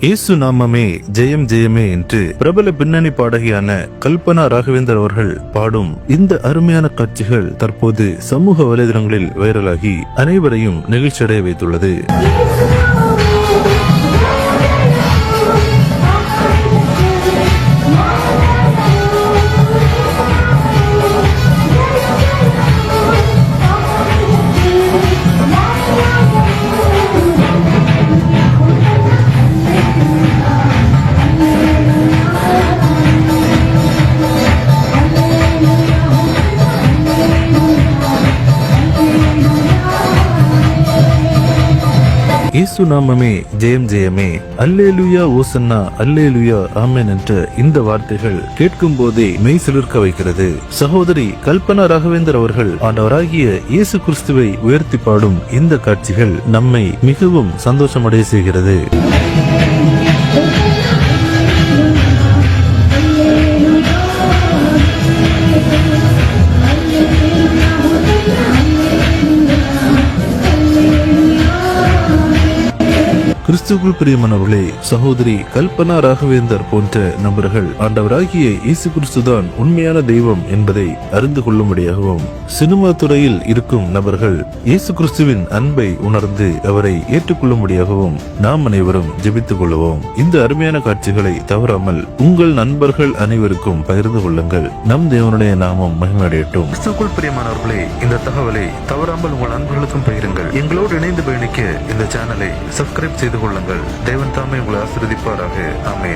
இயேசு நாமமே ஜெயம் ஜெயமே என்று பிரபல பின்னணி பாடகியான கல்பனா ராகவேந்தர் அவர்கள் பாடும் இந்த அருமையான காட்சிகள் தற்போது சமூக வலைதளங்களில் வைரலாகி அனைவரையும் நெகிழ்ச்சியடைய வைத்துள்ளது. இயேசு நாமமே ஜெயம் ஜெயமே, அல்லேலூயா ஓசன்னா, அல்லேலூயா ஆமென் என்ற இந்த வார்த்தைகள் கேட்கும் போதே மெய் சிலிர்க்க வைக்கிறது. சகோதரி கல்பனா ராகவேந்தர் அவர்கள் ஆண்டவராகிய இயேசு கிறிஸ்துவை உயர்த்தி பாடும் இந்த காட்சிகள் நம்மை மிகவும் சந்தோஷமடைய செய்கிறது. கிறிஸ்துவுக்குள் பிரியமானவர்களே, சகோதரி கல்பனா ராகவேந்தர் போன்ற நபர்கள் ஆண்டவராகிய இயேசு கிறிஸ்துதான் உண்மையான தெய்வம் என்பதை அறிந்து கொள்ளும்படியாகவும், சினிமா துறையில் இருக்கும் நபர்கள் இயேசு கிறிஸ்துவின் அன்பை உணர்ந்து அவரை ஏற்றுக்கொள்ளும்படியாகவும் நாம் அனைவரும் ஜெபித்துக் கொள்வோம். இந்த அருமையான காட்சிகளை தவறாமல் உங்கள் நண்பர்கள் அனைவருக்கும் பகிர்ந்து கொள்ளுங்கள். நம் தேவனுடைய நாமம் மகிமையடையட்டும். கிறிஸ்துவுக்குள் பிரியமானவர்களே, இந்த தகவலை தவறாமல் உங்கள் நண்பர்களுக்கும் பகிருங்கள். எங்களோடு இணைந்து பயணிக்க இந்த சேனலை சப்ஸ்கிரைப் செய்து கொள்ளுங்கள். தேவன் தாமே உங்களை ஆசீர்வதிப்பாராக. ஆமென்.